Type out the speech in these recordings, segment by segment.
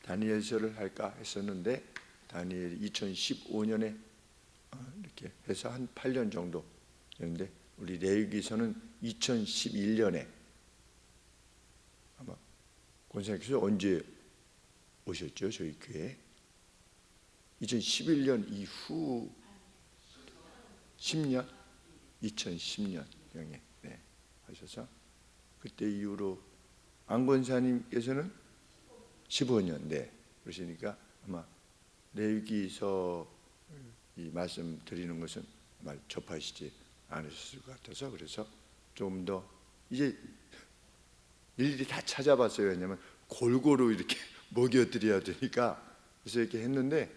다니엘서를 할까 했었는데 다니엘이 2015년에 이렇게 해서 한 8년 정도 됐는데, 우리 레위기서는 2011년에 아마 권사님께서 언제 오셨죠? 저희 교회 2011년 이후 10년? 2010년경에 하셔서 그때 이후로 안 권사님께서는 15년 그러시니까 아마 레위기서 이 말씀 드리는 것은 아마 접하시지 않으셨을 것 같아서, 그래서 좀 더 이제 일일이 다 찾아봤어요. 왜냐하면 골고루 이렇게 먹여드려야 되니까. 그래서 이렇게 했는데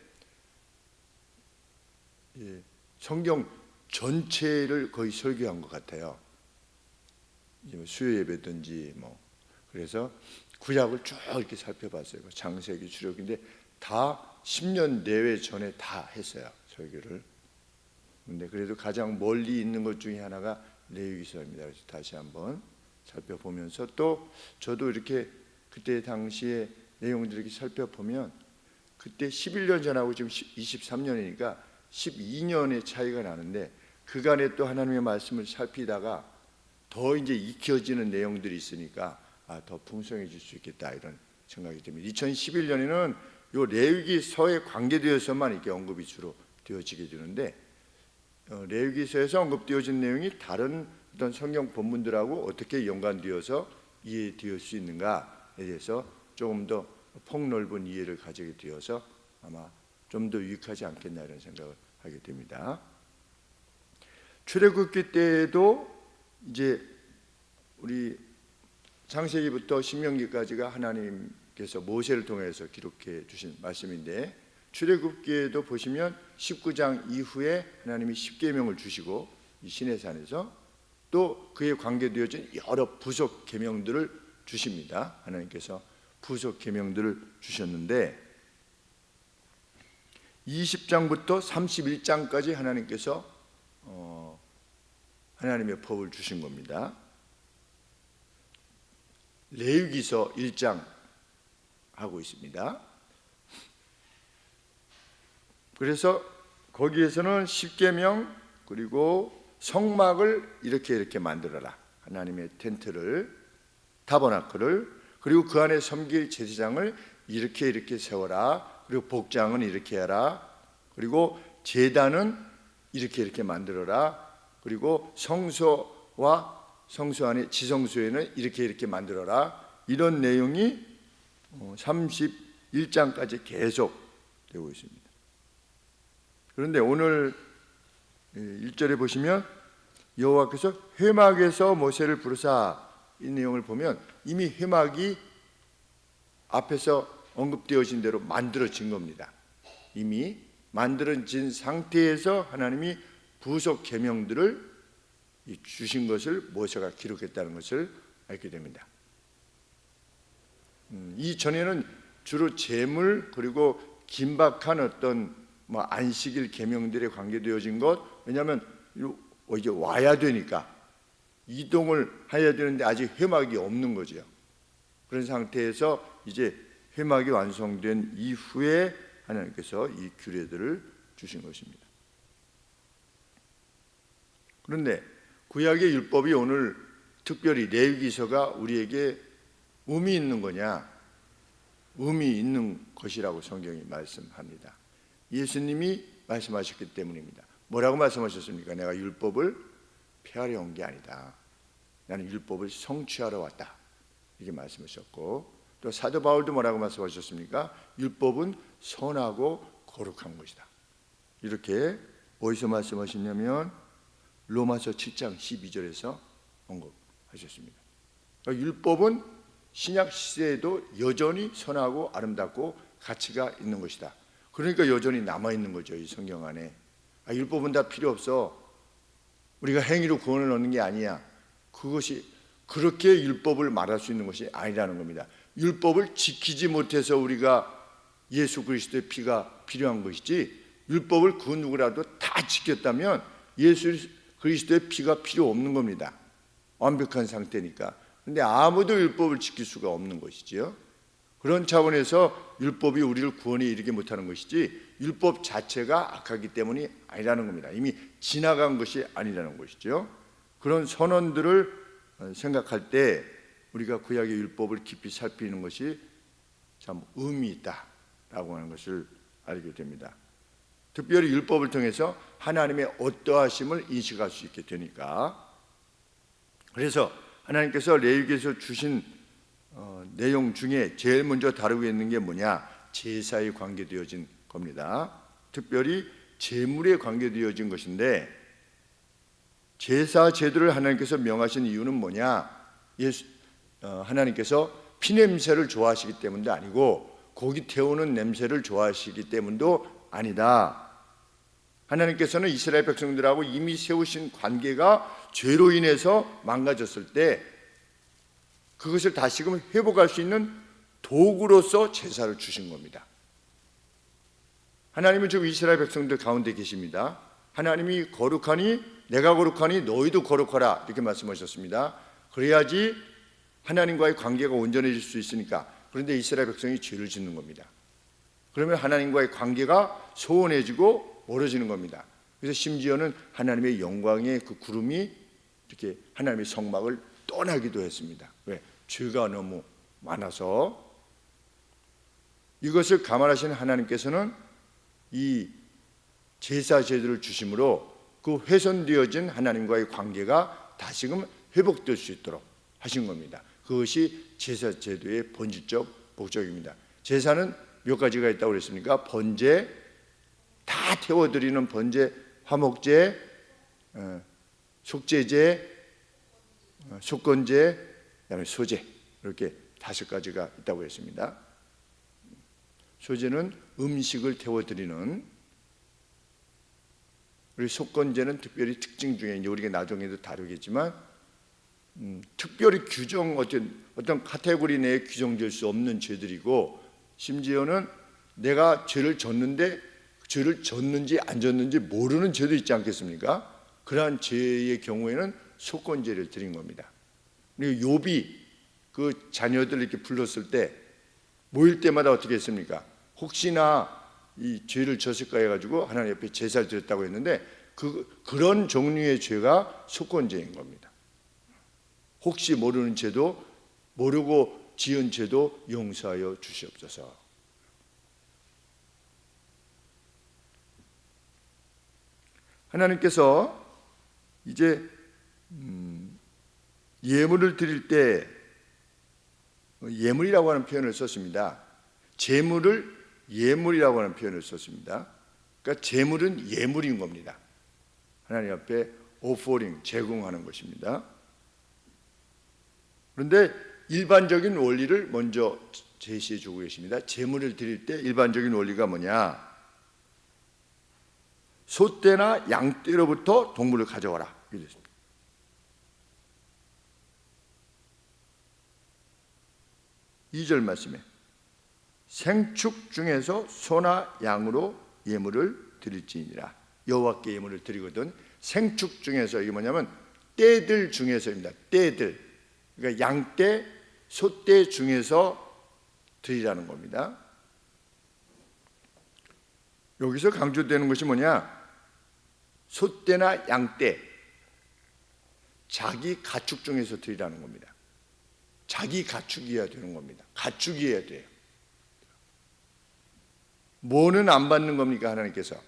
성경 전체를 거의 설교한 것 같아요. 수요 예배든지 그래서 구약을 쭉 이렇게 살펴봤어요. 창세기, 출애굽인데 다 10년 내외 전에 다 했어요, 설교를. 근데 그래도 가장 멀리 있는 것 중에 하나가 레위기서입니다. 그래서 다시 한번 살펴보면서, 또 저도 이렇게 그때 당시에 내용들을 이렇게 살펴보면 그때 11년 전하고 지금 23년이니까 12년의 차이가 나는데, 그간에 또 하나님의 말씀을 살피다가 더 이제 익혀지는 내용들이 있으니까 더 풍성해질 수 있겠다, 이런 생각이 듭니다. 2011년에는 요 레위기서에 관계되어서만 이렇게 언급이 주로 되어지게 되는데, 레위기서에서 언급되어진 내용이 다른 어떤 성경 본문들하고 어떻게 연관되어서 이해될 수 있는가에 대해서 조금 더 폭넓은 이해를 가지게 되어서 아마 좀 더 유익하지 않겠나, 이런 생각을 하게 됩니다. 출애굽기 때에도 이제 우리 창세기부터 신명기까지가 하나님께서 모세를 통해서 기록해 주신 말씀인데, 출애굽기에도 보시면 19장 이후에 하나님이 십계명을 주시고 이 시내산에서 또 그에 관계되어진 여러 부속 계명들을 주십니다. 하나님께서 부속 계명들을 주셨는데 20장부터 31장까지 하나님께서 하나님의 법을 주신 겁니다. 레위기서 1장 하고 있습니다. 그래서 거기에서는 십계명, 그리고 성막을 이렇게 만들어라, 하나님의 텐트를, 타버나클을, 그리고 그 안에 섬길 제사장을 이렇게 세워라, 그리고 복장은 이렇게 해라, 그리고 제단은 이렇게 만들어라, 그리고 성소와 성소 안에 지성소에는 이렇게 만들어라, 이런 내용이 31장까지 계속 되고 있습니다. 그런데 오늘 1절에 보시면 여호와께서 회막에서 모세를 부르사, 이 내용을 보면 이미 회막이 앞에서 언급되어진 대로 만들어진 겁니다. 이미 만들어진 상태에서 하나님이 부속 계명들을 주신 것을 모세가 기록했다는 것을 알게 됩니다. 이전에는 주로 제물, 그리고 긴박한 어떤 안식일 계명들에 관계되어진 것, 왜냐하면 이제 와야 되니까 이동을 해야 되는데 아직 회막이 없는 거죠. 그런 상태에서 이제 회막이 완성된 이후에 하나님께서 이 규례들을 주신 것입니다. 그런데 구약의 율법이 오늘 특별히 레위기서가 우리에게 의미 있는 거냐? 의미 있는 것이라고 성경이 말씀합니다. 예수님이 말씀하셨기 때문입니다. 뭐라고 말씀하셨습니까? 내가 율법을 폐하려 온 게 아니다, 나는 율법을 성취하러 왔다, 이렇게 말씀하셨고, 또 사도 바울도 뭐라고 말씀하셨습니까? 율법은 선하고 거룩한 것이다, 이렇게 어디서 말씀하셨냐면 로마서 7장 12절에서 언급하셨습니다. 그러니까 율법은 신약 시대에도 여전히 선하고 아름답고 가치가 있는 것이다. 그러니까 여전히 남아있는 거죠, 이 성경 안에. 율법은 다 필요 없어, 우리가 행위로 구원을 얻는 게 아니야, 그것이 그렇게 율법을 말할 수 있는 것이 아니라는 겁니다. 율법을 지키지 못해서 우리가 예수 그리스도의 피가 필요한 것이지, 율법을 그 누구라도 다 지켰다면 예수 그리스도의 피가 필요 없는 겁니다. 완벽한 상태니까. 그런데 아무도 율법을 지킬 수가 없는 것이지요. 그런 차원에서 율법이 우리를 구원에 이르게 못하는 것이지 율법 자체가 악하기 때문이 아니라는 겁니다. 이미 지나간 것이 아니라는 것이죠. 그런 선언들을 생각할 때 우리가 구약의 율법을 깊이 살피는 것이 참 의미 있다라고 하는 것을 알게 됩니다. 특별히 율법을 통해서 하나님의 어떠하심을 인식할 수 있게 되니까. 그래서 하나님께서 레위기에서 주신 내용 중에 제일 먼저 다루고 있는 게 뭐냐? 제사에 관계되어진 겁니다. 특별히 제물에 관계되어진 것인데, 제사 제도를 하나님께서 명하신 이유는 뭐냐? 하나님께서 피냄새를 좋아하시기 때문도 아니고 고기 태우는 냄새를 좋아하시기 때문도 아니다. 하나님께서는 이스라엘 백성들하고 이미 세우신 관계가 죄로 인해서 망가졌을 때 그것을 다시금 회복할 수 있는 도구로서 제사를 주신 겁니다. 하나님은 지금 이스라엘 백성들 가운데 계십니다. 하나님이 거룩하니 내가 거룩하니 너희도 거룩하라 이렇게 말씀하셨습니다. 그래야지 하나님과의 관계가 온전해질 수 있으니까. 그런데 이스라엘 백성이 죄를 짓는 겁니다. 그러면 하나님과의 관계가 소원해지고 멀어지는 겁니다. 그래서 심지어는 하나님의 영광의 그 구름이 이렇게 하나님의 성막을 떠나기도 했습니다. 왜? 죄가 너무 많아서. 이것을 감안하시는 하나님께서는 이 제사 제도를 주심으로 그 훼손되어진 하나님과의 관계가 다시금 회복될 수 있도록 하신 겁니다. 그것이 제사 제도의 본질적 목적입니다. 제사는 몇 가지가 있다고 그랬습니까? 번제, 다 태워드리는 번제, 화목제, 속죄제, 속건제, 그다음에 소제, 이렇게 5가지가 있다고 했습니다. 소제는 음식을 태워드리는, 그리고 속건제는 특별히 특징 중에 이제 우리가 나중에도 다루겠지만 특별히 규정 어떤 카테고리 내에 규정될 수 없는 죄들이고, 심지어는 내가 죄를 졌는데 죄를 졌는지 안 졌는지 모르는 죄도 있지 않겠습니까? 그러한 죄의 경우에는 속건제를 드린 겁니다. 그리고 욥이 그 자녀들 이렇게 불렀을 때 모일 때마다 어떻게 했습니까? 혹시나 이 죄를 졌을까 해가지고 하나님 옆에 제사를 드렸다고 했는데 그런 종류의 죄가 속건제인 겁니다. 혹시 모르는 죄도, 모르고 지은 죄도 용서하여 주시옵소서. 하나님께서 이제 예물을 드릴 때 예물이라고 하는 표현을 썼습니다. 제물을 예물이라고 하는 표현을 썼습니다. 그러니까 제물은 예물인 겁니다. 하나님 앞에 오퍼링, 제공하는 것입니다. 그런데 일반적인 원리를 먼저 제시해 주고 계십니다. 제물을 드릴 때 일반적인 원리가 뭐냐? 소떼나 양떼로부터 동물을 가져와라. 이렇게 됐습니다. 이 절 말씀에 생축 중에서 소나 양으로 예물을 드릴지니라. 여호와께 예물을 드리거든. 생축 중에서, 이게 뭐냐면 떼들 중에서입니다. 떼들, 그러니까 양떼, 소떼 중에서 드리라는 겁니다. 여기서 강조되는 것이 뭐냐? 소떼나 양떼, 자기 가축 중에서 드리라는 겁니다. 자기 가축이어야 되는 겁니다. 가축이어야 돼요. 뭐는 안 받는 겁니까? 하나님께서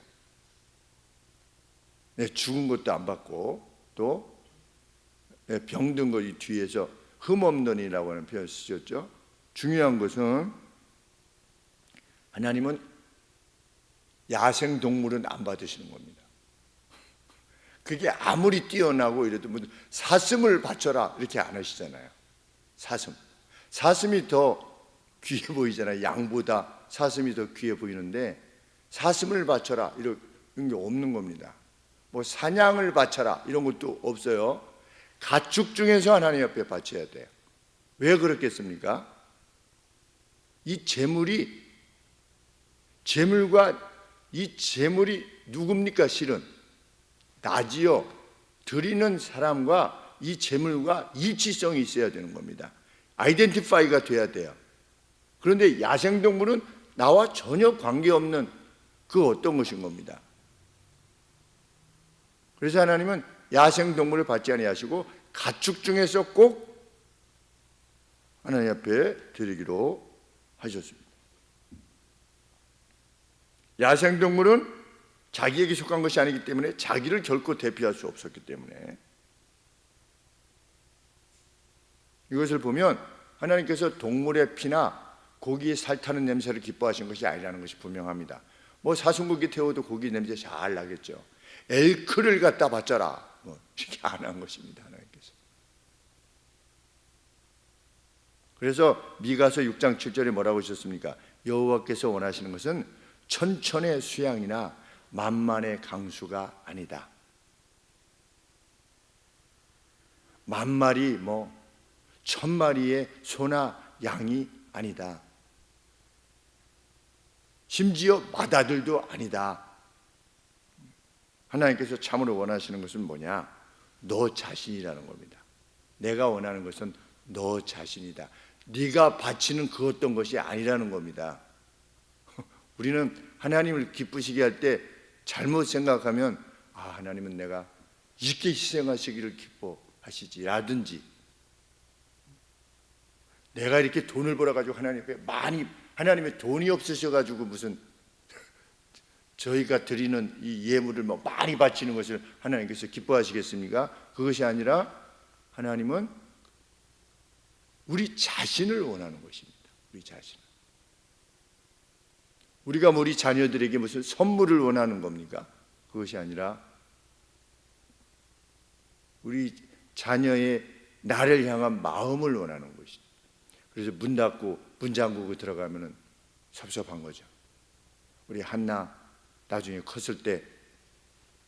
죽은 것도 안 받고, 또 병든 거 이 뒤에서 흠없느니라고 하는 표현을 쓰셨죠. 중요한 것은 하나님은 야생 동물은 안 받으시는 겁니다. 그게 아무리 뛰어나고 이래도 뭐 사슴을 바쳐라 이렇게 안 하시잖아요. 사슴이 더 귀해 보이잖아요. 양보다 사슴이 더 귀해 보이는데 사슴을 바쳐라 이런 게 없는 겁니다. 뭐 사냥을 바쳐라 이런 것도 없어요. 가축 중에서 하나님 앞에 바쳐야 돼요. 왜 그렇겠습니까? 이 제물과 이 제물이 누굽니까? 실은 나지요. 드리는 사람과 이 제물과 일치성이 있어야 되는 겁니다. 아이덴티파이가 돼야 돼요. 그런데 야생동물은 나와 전혀 관계없는 그 어떤 것인 겁니다. 그래서 하나님은 야생동물을 받지 아니하시고 가축 중에서 꼭 하나님 앞에 드리기로 하셨습니다. 야생동물은 자기에게 속한 것이 아니기 때문에 자기를 결코 대표할 수 없었기 때문에 이것을 보면 하나님께서 동물의 피나 고기의 살 타는 냄새를 기뻐하신 것이 아니라는 것이 분명합니다. 뭐 사슴고기 태워도 고기 냄새 잘 나겠죠. 엘크를 갖다 바쳐라 뭐 이렇게 안 한 것입니다. 하나님께서. 그래서 미가서 6장 7절에 뭐라고 하셨습니까? 여호와께서 원하시는 것은 천천의 수양이나 만만의 강수가 아니다. 만마리 뭐 천마리의 소나 양이 아니다. 심지어 맏아들도 아니다. 하나님께서 참으로 원하시는 것은 뭐냐? 너 자신이라는 겁니다. 내가 원하는 것은 너 자신이다. 네가 바치는 그 어떤 것이 아니라는 겁니다. 우리는 하나님을 기쁘시게 할 때 잘못 생각하면 하나님은 내가 이렇게 희생하시기를 기뻐하시지 라든지 내가 이렇게 돈을 벌어가지고 하나님 앞에 많이 하나님의 돈이 없으셔가지고 무슨 저희가 드리는 이 예물을 뭐 많이 바치는 것을 하나님께서 기뻐하시겠습니까? 그것이 아니라 하나님은 우리 자신을 원하는 것입니다. 우리 자신. 우리가 우리 자녀들에게 무슨 선물을 원하는 겁니까? 그것이 아니라 우리 자녀의 나를 향한 마음을 원하는 것이죠. 그래서 문 닫고 문 잠그고 들어가면은 섭섭한 거죠. 우리 한나 나중에 컸을 때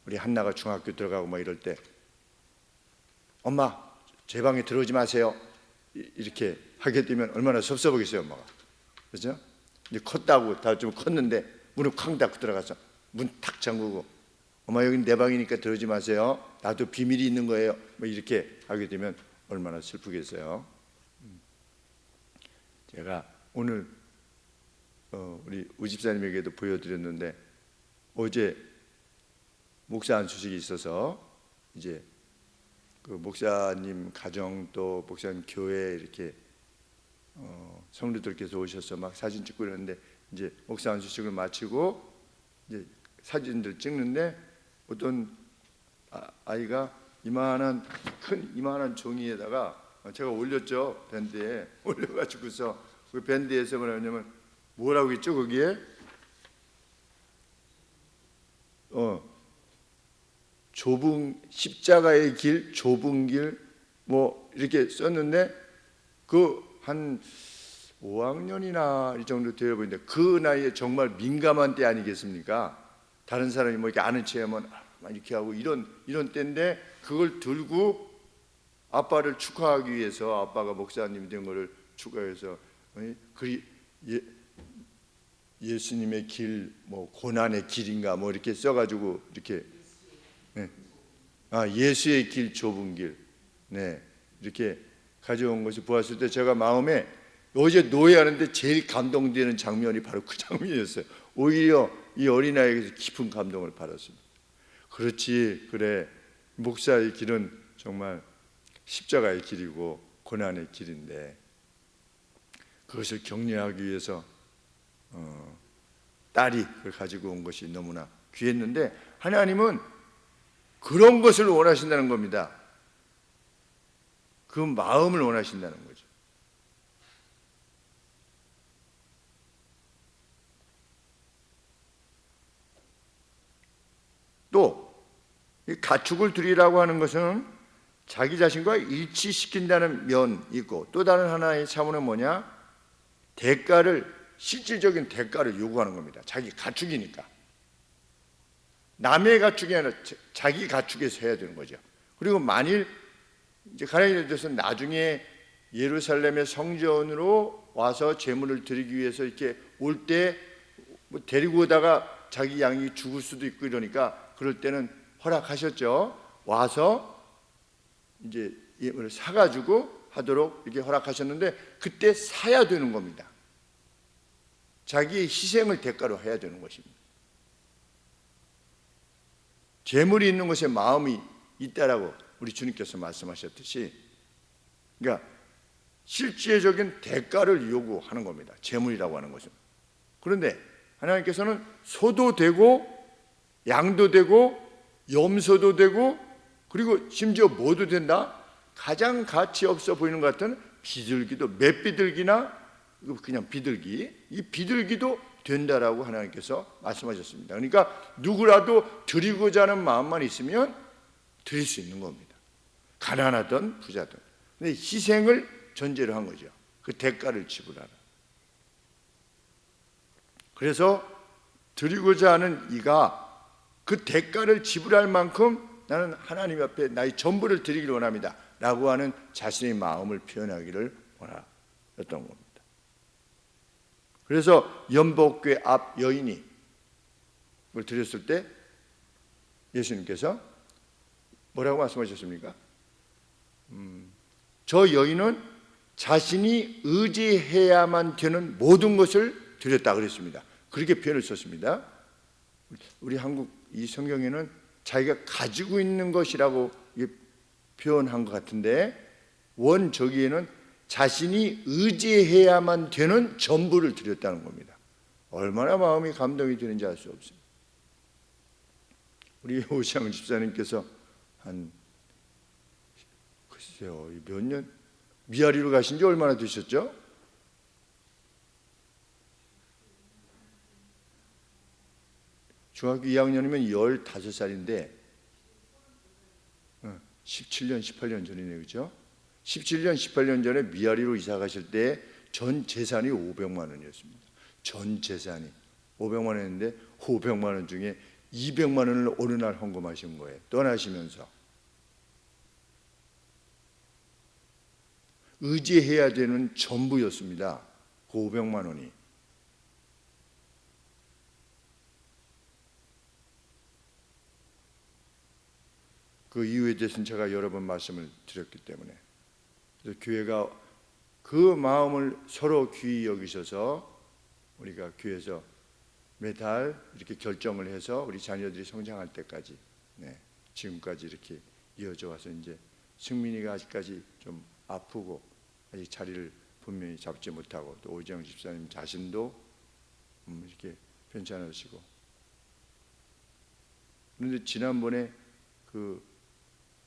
우리 한나가 중학교 들어가고 뭐 이럴 때 엄마 제 방에 들어오지 마세요 이렇게 하게 되면 얼마나 섭섭하겠어요 엄마가. 그렇죠? 이제 컸다고 다 좀 컸는데 문을 쾅 닫고 들어가서 문 탁 잠그고 엄마 여기는 내 방이니까 들어오지 마세요. 나도 비밀이 있는 거예요. 뭐 이렇게 하게 되면 얼마나 슬프겠어요. 제가 오늘 우리 우집사님에게도 보여드렸는데 어제 목사 안수식이 있어서 이제 그 목사님 가정 또 목사님 교회 이렇게 성도들께서 오셔서 막 사진 찍고 이러는데 이제 목사 안수식을 마치고 이제 사진들 찍는데 어떤 아이가 이만한 종이에다가 제가 올렸죠. 밴드에 올려가지고서 그 밴드에서 뭐냐면 뭐라고 했죠 거기에 좁은 십자가의 길 좁은 길 뭐 이렇게 썼는데 그 한 5학년이나 이 정도 되어 보이는데 그 나이에 정말 민감한 때 아니겠습니까? 다른 사람이 뭐 이렇게 아는 체하면 이렇게 하고 이런 때인데 그걸 들고 아빠를 축하하기 위해서 아빠가 목사님 된 거를 축하해서 예수님의 길 뭐 고난의 길인가 뭐 이렇게 써가지고 이렇게 예수의 길 좁은 길 이렇게 가져온 것을 보았을 때 제가 마음에 어제 노예하는데 제일 감동되는 장면이 바로 그 장면이었어요. 오히려 이 어린아이에게서 깊은 감동을 받았습니다. 그렇지 그래 목사의 길은 정말 십자가의 길이고 고난의 길인데 그것을 격려하기 위해서 딸이 그걸 가지고 온 것이 너무나 귀했는데 하나님은 그런 것을 원하신다는 겁니다. 그 마음을 원하신다는 거죠. 또 이 가축을 드리라고 하는 것은 자기 자신과 일치시킨다는 면이 있고 또 다른 하나의 차원은 뭐냐? 실질적인 대가를 요구하는 겁니다. 자기 가축이니까. 남의 가축이 아니라 자기 가축에서 해야 되는 거죠. 그리고 만일 이제 가나안에 대해서 나중에 예루살렘의 성전으로 와서 제물을 드리기 위해서 이렇게 올 때 뭐 데리고 오다가 자기 양이 죽을 수도 있고 이러니까 그럴 때는 허락하셨죠. 와서 이제 예물을 사가지고 하도록 이렇게 허락하셨는데 그때 사야 되는 겁니다. 자기의 희생을 대가로 해야 되는 것입니다. 재물이 있는 것에 마음이 있다라고 우리 주님께서 말씀하셨듯이, 그러니까 실제적인 대가를 요구하는 겁니다. 재물이라고 하는 것은. 그런데 하나님께서는 소도 되고 양도 되고 염소도 되고, 그리고 심지어 뭐도 된다? 가장 가치 없어 보이는 것 같은 비둘기도, 맷비둘기나 그냥 비둘기, 이 비둘기도 된다라고 하나님께서 말씀하셨습니다. 그러니까 누구라도 드리고자 하는 마음만 있으면 드릴 수 있는 겁니다. 가난하든 부자든. 근데 희생을 전제로 한 거죠. 그 대가를 지불하라. 그래서 드리고자 하는 이가 그 대가를 지불할 만큼 나는 하나님 앞에 나의 전부를 드리기를 원합니다 라고 하는 자신의 마음을 표현하기를 원했던 겁니다. 그래서 연복궤 앞 여인이 그걸 드렸을 때 예수님께서 뭐라고 말씀하셨습니까? 저 여인은 자신이 의지해야만 되는 모든 것을 드렸다 그랬습니다. 그렇게 표현을 썼습니다. 우리 한국 이 성경에는 자기가 가지고 있는 것이라고 표현한 것 같은데, 원저기에는 자신이 의지해야만 되는 전부를 드렸다는 겁니다. 얼마나 마음이 감동이 되는지 알 수 없습니다. 우리 오시영 집사님께서 글쎄요, 몇 년 미아리로 가신 지 얼마나 되셨죠? 중학교 2학년이면 15살인데 17년, 18년 전이네요. 그렇죠? 17년, 18년 전에 미아리로 이사 가실 때 전 재산이 500만 원이었습니다. 전 재산이 500만 원인데 500만 원 중에 200만 원을 어느 날 헌금하신 거예요. 떠나시면서. 의지해야 되는 전부였습니다. 그 500만 원이. 그 이유에 대해서는 제가 여러 번 말씀을 드렸기 때문에, 그래서 교회가 그 마음을 서로 귀히 여기셔서 우리가 교회에서 매달 이렇게 결정을 해서 우리 자녀들이 성장할 때까지, 지금까지 이렇게 이어져 와서, 이제 승민이가 아직까지 좀 아프고 아직 자리를 분명히 잡지 못하고, 또 오지영 집사님 자신도 이렇게 괜찮으시고, 그런데 지난번에 그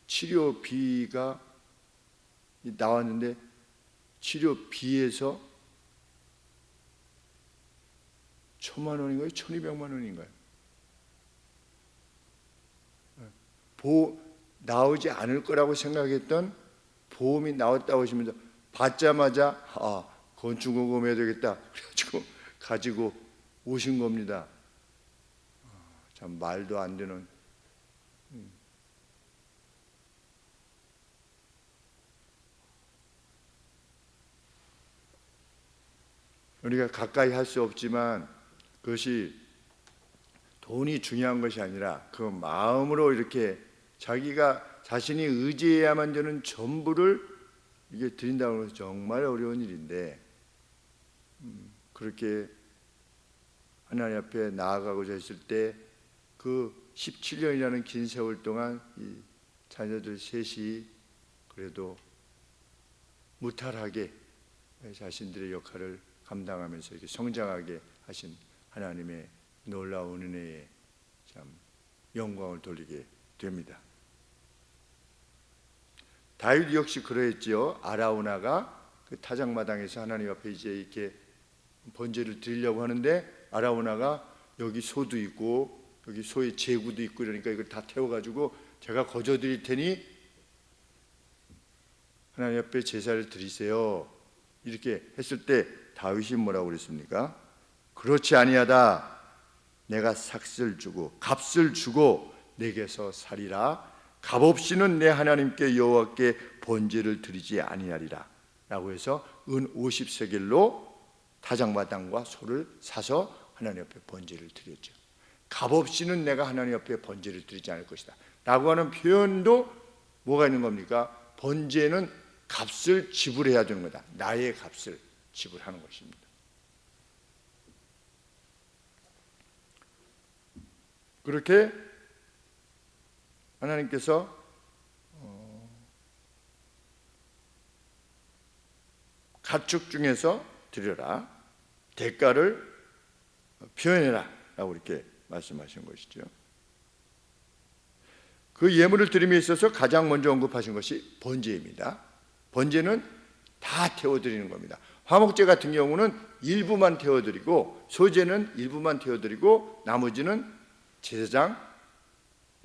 치료비가 나왔는데 치료비에서 1,000만 원인가요? 1,200만 원인가요? 나오지 않을 거라고 생각했던 보험이 나왔다고 하시면서 받자마자 건축보험 해야 되겠다 그래가지고 가지고 오신 겁니다. 참 말도 안 되는. 우리가 가까이 할 수 없지만 그것이 돈이 중요한 것이 아니라 그 마음으로 이렇게 자기가 자신이 의지해야만 되는 전부를 이게 드린다는 것은 정말 어려운 일인데, 그렇게 하나님 앞에 나아가고자 했을 때 그 17년이라는 긴 세월 동안 이 자녀들 셋이 그래도 무탈하게 자신들의 역할을 감당하면서 이렇게 성장하게 하신 하나님의 놀라운 은혜에 참 영광을 돌리게 됩니다. 다윗 역시 그러했지요. 아라우나가 그 타작마당에서 하나님 앞에 이제 이렇게 번제를 드리려고 하는데, 아라우나가 여기 소도 있고 여기 소의 제구도 있고 이러니까 이걸 다 태워가지고 제가 거저 드릴 테니 하나님 앞에 제사를 드리세요 이렇게 했을 때 다윗이 뭐라고 그랬습니까? 그렇지 아니하다. 내가 삭슬 주고 값을 주고 내게서 살이라. 값없이는 내 하나님께 여호와께 번제를 드리지 아니하리라 라고 해서 은 50세겔로 타작마당과 소를 사서 하나님 앞에 번제를 드렸죠. 값없이는 내가 하나님 앞에 번제를 드리지 않을 것이다 라고 하는 표현도 뭐가 있는 겁니까? 번제는 값을 지불해야 되는 거다. 나의 값을 지불하는 것입니다. 그렇게 하나님께서 가축 중에서 드려라, 대가를 표현해라 라고 이렇게 말씀하신 것이죠. 그 예물을 드림에 있어서 가장 먼저 언급하신 것이 번제입니다. 번제는 다 태워드리는 겁니다. 화목제 같은 경우는 일부만 태워드리고, 소제는 일부만 태워드리고 나머지는 제사장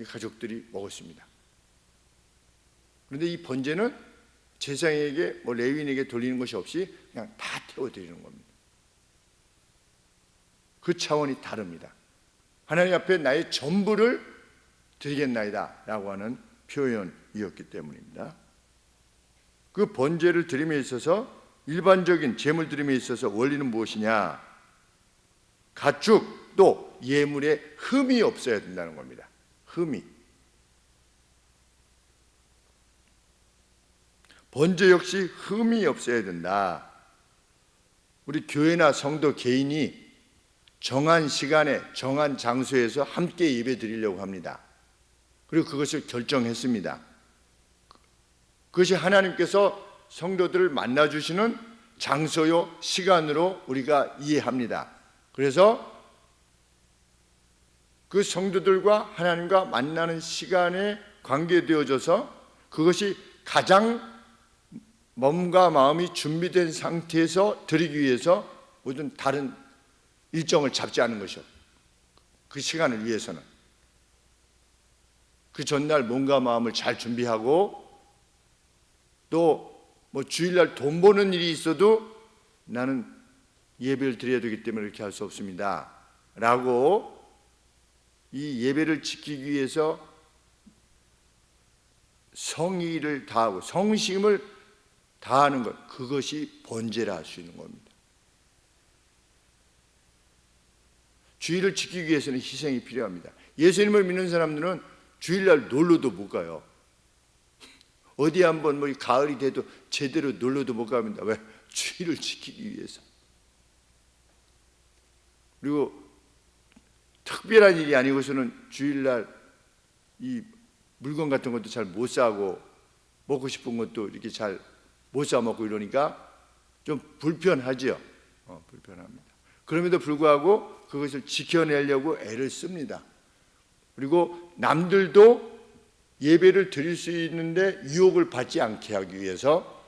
가족들이 먹었습니다. 그런데 이 번제는 제사장에게 레위인에게 돌리는 것이 없이 그냥 다 태워드리는 겁니다. 그 차원이 다릅니다. 하나님 앞에 나의 전부를 드리겠나이다 라고 하는 표현이었기 때문입니다. 그 번제를 드림에 있어서, 일반적인 제물 드림에 있어서 원리는 무엇이냐? 가축도 예물에 흠이 없어야 된다는 겁니다. 흠이. 번제 역시 흠이 없어야 된다. 우리 교회나 성도 개인이 정한 시간에 정한 장소에서 함께 예배 드리려고 합니다. 그리고 그것을 결정했습니다. 그것이 하나님께서 성도들을 만나주시는 장소요 시간으로 우리가 이해합니다. 그래서 그 성도들과 하나님과 만나는 시간에 관계되어져서 그것이 가장 몸과 마음이 준비된 상태에서 드리기 위해서 모든 다른 일정을 잡지 않은 것이요, 그 시간을 위해서는. 그 전날 몸과 마음을 잘 준비하고, 또 주일날 돈 버는 일이 있어도 나는 예배를 드려야 되기 때문에 이렇게 할 수 없습니다 라고 이 예배를 지키기 위해서 성의를 다하고 성심을 다하는 것, 그것이 번제라 할 수 있는 겁니다. 주일을 지키기 위해서는 희생이 필요합니다. 예수님을 믿는 사람들은 주일날 놀러도 못 가요. 어디 한번 가을이 돼도 제대로 놀러도 못 갑니다. 왜? 주일을 지키기 위해서. 그리고 특별한 일이 아니고서는 주일날 이 물건 같은 것도 잘 못 사고, 먹고 싶은 것도 이렇게 잘 못 사 먹고 이러니까 좀 불편하죠. 불편합니다. 그럼에도 불구하고 그것을 지켜내려고 애를 씁니다. 그리고 남들도 예배를 드릴 수 있는데 유혹을 받지 않게 하기 위해서.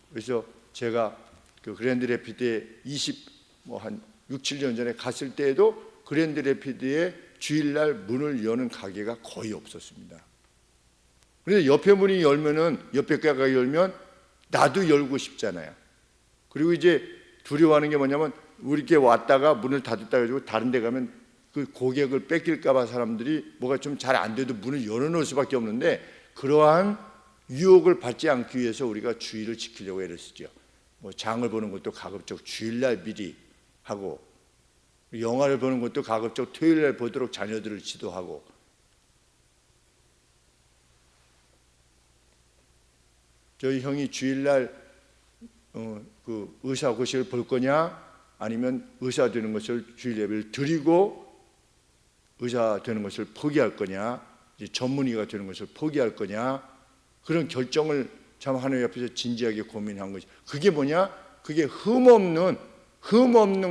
그래서 제가 그 그랜드 레피드에 한 6, 7년 전에 갔을 때에도 그랜드 레피드에 주일날 문을 여는 가게가 거의 없었습니다. 그런데 옆에 문이 열면은, 옆에 가게가 열면 나도 열고 싶잖아요. 그리고 이제 두려워하는 게 뭐냐면, 우리 이렇게 왔다가 문을 닫았다 가지고 다른 데 가면 그 고객을 뺏길까 봐 사람들이 뭐가 좀 잘 안 돼도 문을 열어놓을 수밖에 없는데, 그러한 유혹을 받지 않기 위해서 우리가 주일을 지키려고 애를 쓰죠. 장을 보는 것도 가급적 주일날 미리 하고, 영화를 보는 것도 가급적 토요일날 보도록 자녀들을 지도하고. 저희 형이 주일날 그 의사고시를 볼 거냐, 아니면 의사 되는 것을 주일 예배를 드리고 의사 되는 것을 포기할 거냐, 이제 전문의가 되는 것을 포기할 거냐, 그런 결정을 참 하나님 앞에서 진지하게 고민한 것이, 그게 뭐냐? 그게 흠없는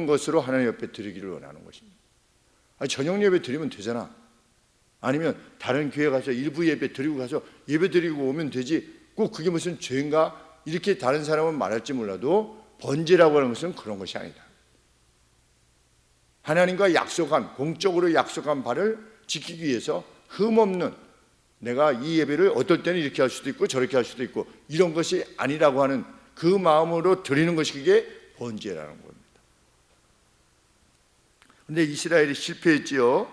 것으로 하나님 앞에 드리기를 원하는 것입니다. 저녁 예배 드리면 되잖아. 아니면 다른 교회 가서 일부 예배 드리고 가서 예배 드리고 오면 되지. 꼭 그게 무슨 죄인가? 이렇게 다른 사람은 말할지 몰라도 번제라고 하는 것은 그런 것이 아니다. 하나님과 약속한, 공적으로 약속한 바를 지키기 위해서 흠없는, 내가 이 예배를 어떨 때는 이렇게 할 수도 있고 저렇게 할 수도 있고 이런 것이 아니라고 하는 그 마음으로 드리는 것이 그게 번제라는 겁니다. 그런데 이스라엘이 실패했지요.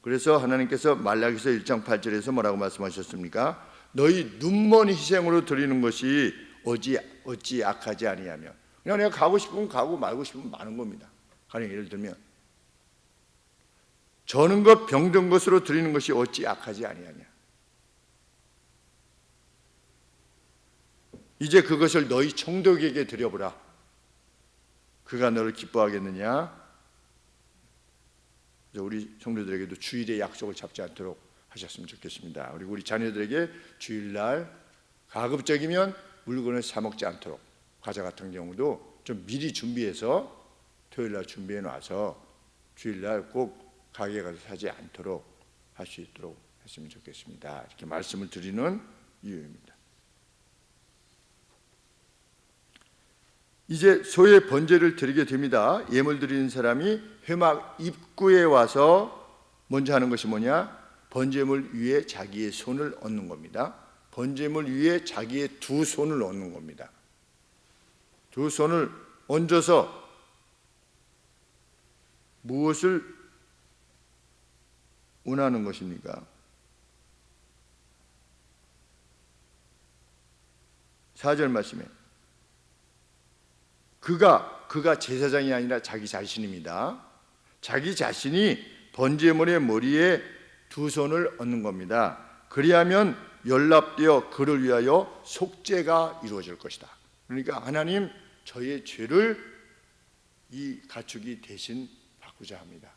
그래서 하나님께서 말라기서 1장 8절에서 뭐라고 말씀하셨습니까? 너희 눈먼 희생으로 드리는 것이 어찌 악하지 아니하며. 그냥 내가 가고 싶으면 가고 말고 싶으면 마는 겁니다. 가령 예를 들면 저는 것 병든 것으로 드리는 것이 어찌 악하지 아니하냐. 이제 그것을 너희 총독에게 드려보라. 그가 너를 기뻐하겠느냐? 그래서 우리 성도들에게도 주일에 약속을 잡지 않도록 하셨으면 좋겠습니다. 그리고 우리 자녀들에게 주일날 가급적이면 물건을 사 먹지 않도록, 과자 같은 경우도 좀 미리 준비해서 토요일날 준비해 놔서 주일날 꼭 가게에 가서 사지 않도록 할 수 있도록 했으면 좋겠습니다. 이렇게 말씀을 드리는 이유입니다. 이제 소의 번제를 드리게 됩니다. 예물 드리는 사람이 회막 입구에 와서 먼저 하는 것이 뭐냐? 번제물 위에 자기의 손을 얹는 겁니다. 번제물 위에 자기의 두 손을 얹는 겁니다. 두 손을 얹어서 무엇을 원하는 것입니까? 4절 말씀에 그가 제사장이 아니라 자기 자신입니다. 자기 자신이 번제물의 머리에 두 손을 얹는 겁니다. 그리하면 연락되어 그를 위하여 속죄가 이루어질 것이다. 그러니까 하나님, 저의 죄를 이 가축이 대신 바꾸자 합니다.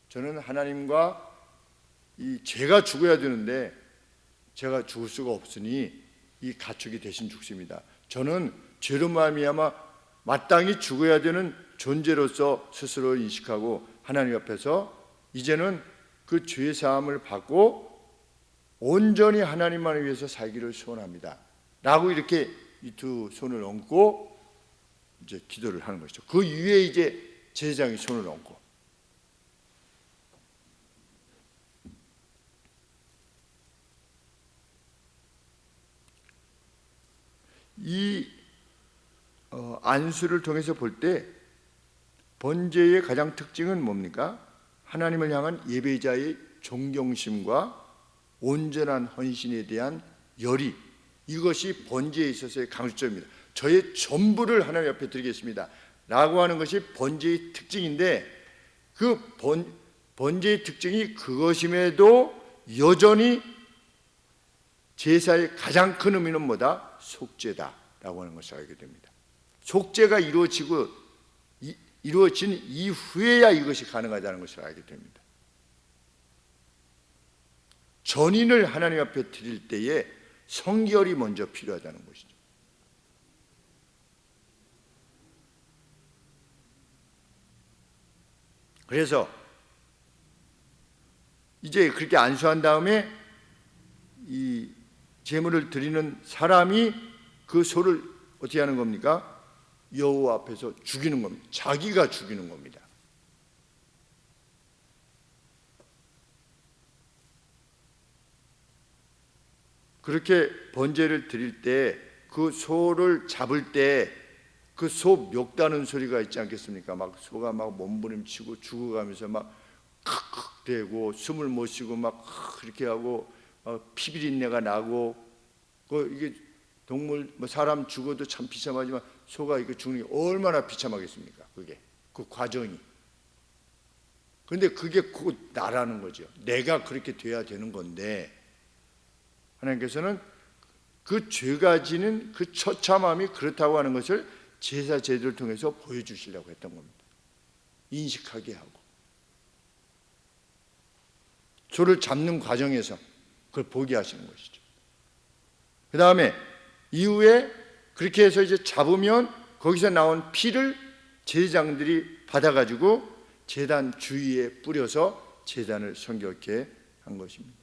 저는 하나님과 이 제가 죽어야 되는데 제가 죽을 수가 없으니 이 가축이 대신 죽습니다. 저는 죄로 말미암아 마땅히 죽어야 되는 존재로서 스스로 인식하고 하나님 앞에서 이제는 그 죄 사함을 받고 온전히 하나님만을 위해서 살기를 소원합니다 라고 이렇게 이 두 손을 얹고 이제 기도를 하는 것이죠. 그 위에 이제 제사장이 손을 얹고, 이 안수를 통해서 볼 때 번제의 가장 특징은 뭡니까? 하나님을 향한 예배자의 존경심과 온전한 헌신에 대한 열의, 이것이 번제에 있어서의 강조점입니다. 저의 전부를 하나님 앞에 드리겠습니다 라고 하는 것이 번제의 특징인데, 그 번제의 특징이 그것임에도 여전히 제사의 가장 큰 의미는 뭐다? 속죄다라고 하는 것을 알게 됩니다. 속죄가 이루어진 이후에야 이것이 가능하다는 것을 알게 됩니다. 전인을 하나님 앞에 드릴 때에 성결이 먼저 필요하다는 것이죠. 그래서 이제 그렇게 안수한 다음에 이 제물을 드리는 사람이 그 소를 어떻게 하는 겁니까? 여호와 앞에서 죽이는 겁니다. 자기가 죽이는 겁니다. 그렇게 번제를 드릴 때 그 소를 잡을 때 그 소 멱다는 소리가 있지 않겠습니까? 막 소가 막 몸부림치고 죽어가면서 막 칵칵 대고 숨을 못 쉬고 막 이렇게 하고 피비린내가 나고, 이게 동물 사람 죽어도 참 비참하지만 소가 이거 죽는 게 얼마나 비참하겠습니까? 그게 그 과정이. 그런데 그게 곧 나라는 거죠. 내가 그렇게 돼야 되는 건데, 하나님께서는 그 죄가 지는 그 처참함이 그렇다고 하는 것을 제사 제도를 통해서 보여주시려고 했던 겁니다. 인식하게 하고 소를 잡는 과정에서 그걸 보게 하시는 것이죠. 그 다음에 이후에 그렇게 해서 이제 잡으면 거기서 나온 피를 제사장들이 받아가지고 제단 주위에 뿌려서 제단을 성결케 한 것입니다.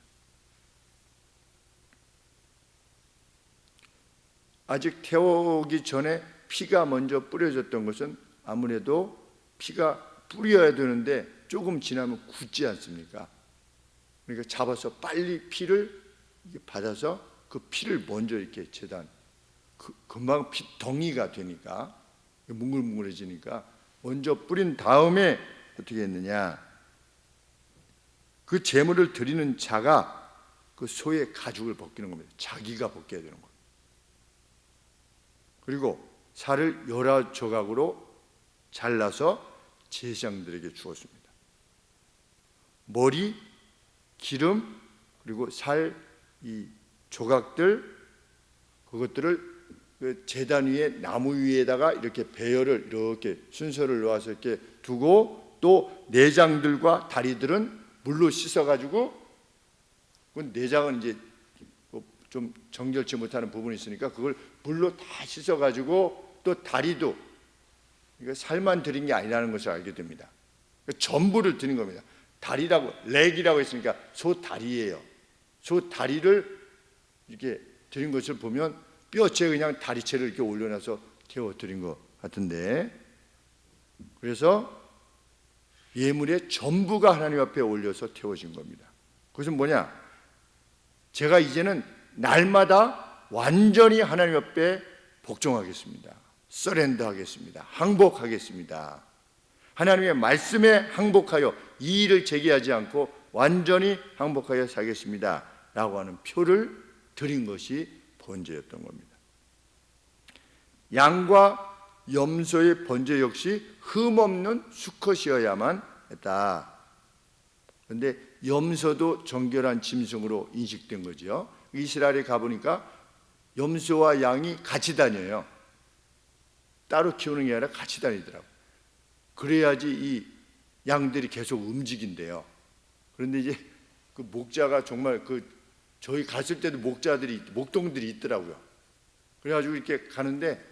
아직 태우기 전에 피가 먼저 뿌려졌던 것은 아무래도 피가 뿌려야 되는데 조금 지나면 굳지 않습니까? 그러니까 잡아서 빨리 피를 받아서 그 피를 먼저 이렇게 제단, 금방 피 덩이가 되니까 뭉글뭉글해지니까 먼저 뿌린 다음에 어떻게 했느냐? 그 제물을 드리는 자가 그 소의 가죽을 벗기는 겁니다. 자기가 벗겨야 되는 거예요. 그리고 살을 여러 조각으로 잘라서 제사장들에게 주었습니다. 머리, 기름, 그리고 살 이 조각들, 그것들을 그 제단 위에 나무 위에다가 이렇게 배열을 이렇게 순서를 놓아서 이렇게 두고 또 내장들과 다리들은 물로 씻어가지고, 그 내장은 이제 좀 정결치 못하는 부분이 있으니까 그걸 물로 다 씻어가지고, 또 다리도 이거 살만 드린 게 아니라는 것을 알게 됩니다. 전부를 드린 겁니다. 다리라고, 렉이라고 했으니까 소 다리예요. 소 다리를 이렇게 드린 것을 보면 뼈째 그냥 다리채를 이렇게 올려놔서 태워 드린 것 같은데, 그래서 예물의 전부가 하나님 앞에 올려서 태워진 겁니다. 그것은 뭐냐? 제가 이제는 날마다 완전히 하나님 앞에 복종하겠습니다. 서렌더하겠습니다. 항복하겠습니다. 하나님의 말씀에 항복하여 이의를 제기하지 않고 완전히 항복하여 살겠습니다 라고 하는 표를 드린 것이 번제였던 겁니다. 양과 염소의 번제 역시 흠없는 수컷이어야만 했다. 그런데 염소도 정결한 짐승으로 인식된 거죠. 이스라엘에 가보니까 염소와 양이 같이 다녀요. 따로 키우는 게 아니라 같이 다니더라고요. 그래야지 이 양들이 계속 움직인대요. 그런데 이제 그 목자가 정말 저희 갔을 때도 목동들이 있더라고요. 그래가지고 이렇게 가는데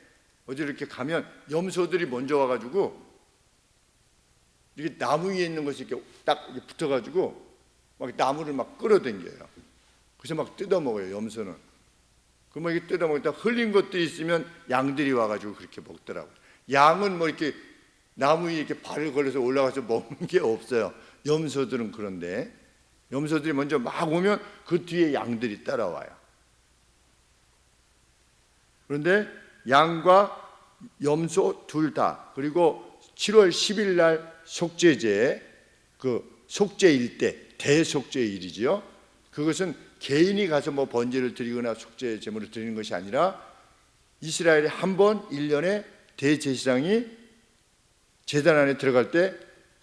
어디 이렇게 가면 염소들이 먼저 와가지고 이렇게 나무 위에 있는 것이 이렇게 딱 이렇게 붙어가지고 막 나무를 막 끌어당겨요. 그래서 막 뜯어먹어요, 염소는. 그러면 이렇게 뜯어먹다 흘린 것들이 있으면 양들이 와가지고 그렇게 먹더라고요. 양은 뭐 이렇게 나무 위에 이렇게 발을 걸어서 올라가서 먹는 게 없어요. 염소들은. 그런데 염소들이 먼저 막 오면 그 뒤에 양들이 따라와요. 그런데 양과 염소 둘 다, 그리고 7월 10일 날 속죄제, 그 속죄일 때, 대속죄일이지요. 그것은 개인이 가서 뭐 번제를 드리거나 속죄 제물을 드리는 것이 아니라 이스라엘에 한 번 1년에 대제사장이 제단 안에 들어갈 때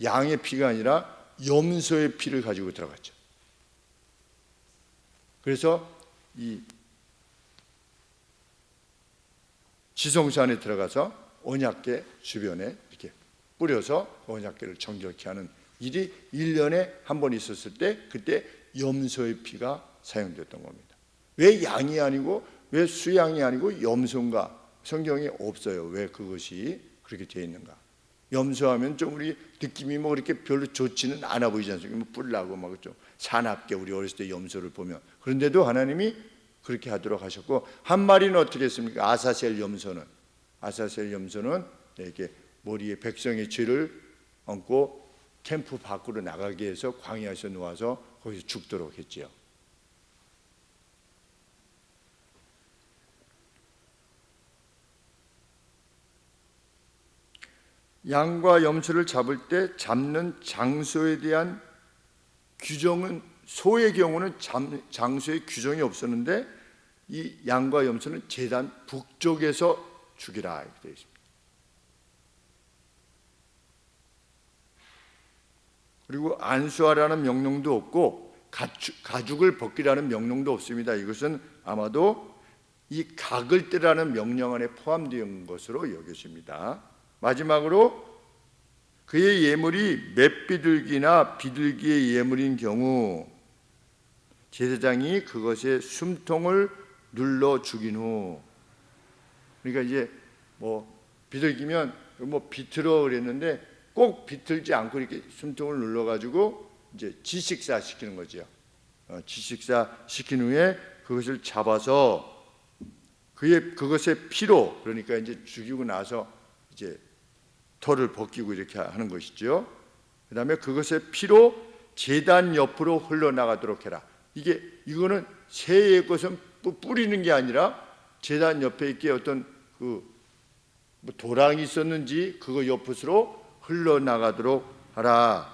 양의 피가 아니라 염소의 피를 가지고 들어갔죠. 그래서 이 지성소 안에 들어가서 언약궤 주변에 이렇게 뿌려서 언약궤를 정결케 하는 일이 1년에 한 번 있었을 때, 그때 염소의 피가 사용됐던 겁니다. 왜 양이 아니고, 왜 수양이 아니고 염소인가? 성경에 없어요. 왜 그것이 그렇게 되어 있는가? 염소하면 좀 우리 느낌이 뭐 그렇게 별로 좋지는 않아 보이지 않습니까? 뭐 뿔나고 막 좀 사납게, 우리 어렸을 때 염소를 보면. 그런데도 하나님이 그렇게 하도록 하셨고, 한 마리는 어떻게 했습니까? 아사셀 염소는 이렇게 머리에 백성의 죄를 얹고 캠프 밖으로 나가게 해서 광야에서 놓아서 거기서 죽도록 했지요. 양과 염소를 잡을 때 잡는 장소에 대한 규정은, 소의 경우는 장소에 규정이 없었는데 이 양과 염소는 제단 북쪽에서 죽이라 이렇게 되어 있습니다. 그리고 안수하라는 명령도 없고 가죽을 벗기라는 명령도 없습니다. 이것은 아마도 이 각을 떼라는 명령 안에 포함된 것으로 여겨집니다. 마지막으로 그의 예물이 맷비둘기나 비둘기의 예물인 경우 제사장이 그것에 숨통을 눌러 죽인 후, 그러니까 이제 뭐 비둘기면 뭐 비틀어 그랬는데 꼭 비틀지 않고 이렇게 숨통을 눌러가지고 이제 지식사 시키는 거죠. 지식사 시킨 후에 그것을 잡아서 그것의 피로, 그러니까 이제 죽이고 나서 이제 털을 벗기고 이렇게 하는 것이죠. 그 다음에 그것의 피로 제단 옆으로 흘러나가도록 해라. 이거는 새의 것은 뿌리는 게 아니라 제단 옆에 있게 어떤 뭐 도랑이 있었는지 그거 옆으로 흘러나가도록 하라.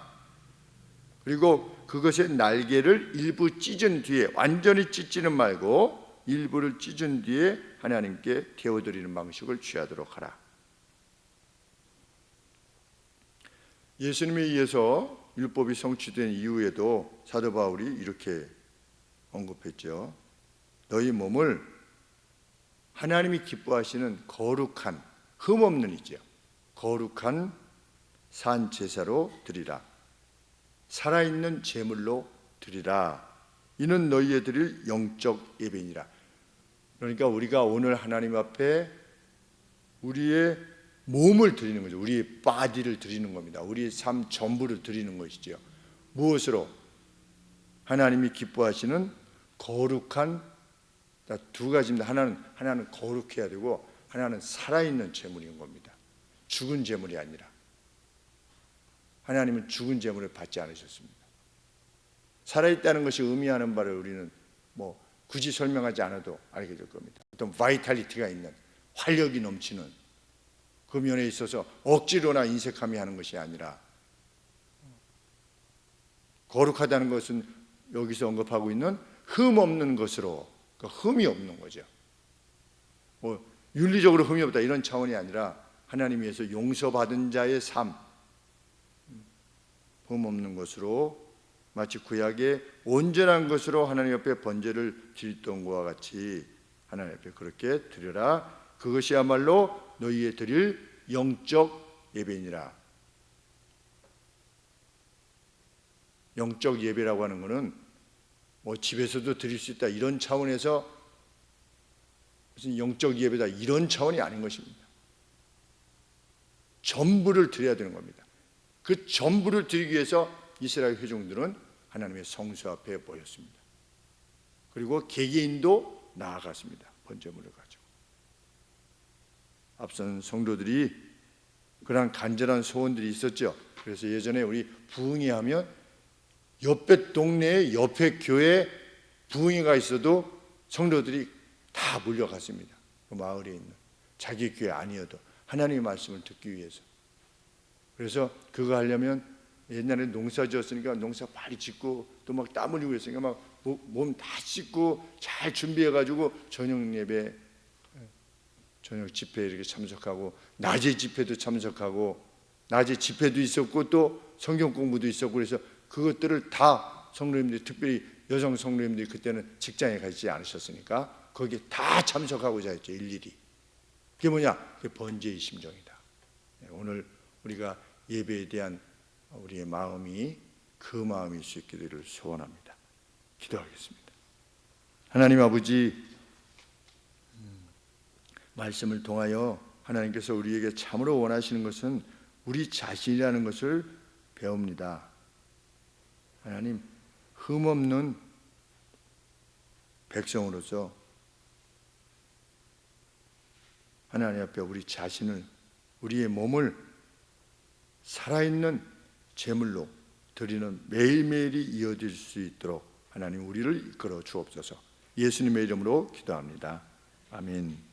그리고 그것의 날개를 일부 찢은 뒤에, 완전히 찢지는 말고 일부를 찢은 뒤에 하나님께 태워드리는 방식을 취하도록 하라. 예수님에 의해서 율법이 성취된 이후에도 사도 바울이 이렇게 언급했죠. 너희 몸을 하나님이 기뻐하시는 거룩한, 흠없는 이죠, 거룩한 산 제사로 드리라. 살아있는 제물로 드리라. 이는 너희에 드릴 영적 예배니라. 그러니까 우리가 오늘 하나님 앞에 우리의 몸을 드리는 거죠. 우리의 바디를 드리는 겁니다. 우리의 삶 전부를 드리는 것이죠. 무엇으로? 하나님이 기뻐하시는 거룩한, 두 가지입니다. 하나는 거룩해야 되고 하나는 살아있는 제물인 겁니다. 죽은 제물이 아니라. 하나님은 죽은 제물을 받지 않으셨습니다. 살아있다는 것이 의미하는 바를 우리는 굳이 설명하지 않아도 알게 될 겁니다. 어떤 바이탈리티가 있는, 활력이 넘치는, 그 면에 있어서 억지로나 인색함이 하는 것이 아니라, 거룩하다는 것은 여기서 언급하고 있는 흠 없는 것으로, 흠이 없는 거죠. 윤리적으로 흠이 없다 이런 차원이 아니라 하나님 위해서 용서받은 자의 삶, 흠 없는 것으로, 마치 구약의 온전한 것으로 하나님 앞에 번제를 드렸던 것과 같이 하나님 앞에 그렇게 드려라. 그것이야말로 너희에 드릴 영적 예배니라. 영적 예배라고 하는 것은 집에서도 드릴 수 있다 이런 차원에서 무슨 영적 예배다 이런 차원이 아닌 것입니다. 전부를 드려야 되는 겁니다. 그 전부를 드리기 위해서 이스라엘 회중들은 하나님의 성소 앞에 모였습니다. 그리고 개개인도 나아갔습니다. 번제물을 가지고. 앞선 성도들이 그런 간절한 소원들이 있었죠. 그래서 예전에 우리 부흥회 하면 옆에 동네에 옆에 교회에 부흥회가 있어도 성도들이 다 몰려갔습니다. 그 마을에 있는 자기 교회 아니어도 하나님의 말씀을 듣기 위해서. 그래서 그거 하려면 옛날에 농사 지었으니까 농사 빨리 짓고 또 막 땀 흘리고 했으니까 막 몸 다 씻고 잘 준비해가지고 저녁 예배, 저녁 집회에 이렇게 참석하고 낮에 집회도 참석하고 낮에 집회도 있었고 또 성경 공부도 있었고 그래서 그것들을 다 성도님들이, 특별히 여성 성도님들이 그때는 직장에 가지 않으셨으니까 거기에 다 참석하고자 했죠. 일일이. 그게 뭐냐? 그게 번제의 심정이다. 오늘 우리가 예배에 대한 우리의 마음이 그 마음일 수 있게 되기를 소원합니다. 기도하겠습니다. 하나님 아버지, 말씀을 통하여 하나님께서 우리에게 참으로 원하시는 것은 우리 자신이라는 것을 배웁니다. 하나님, 흠없는 백성으로서 하나님 앞에 우리 자신을, 우리의 몸을 살아있는 제물로 드리는 매일매일이 이어질 수 있도록 하나님 우리를 이끌어 주옵소서. 예수님의 이름으로 기도합니다. 아멘.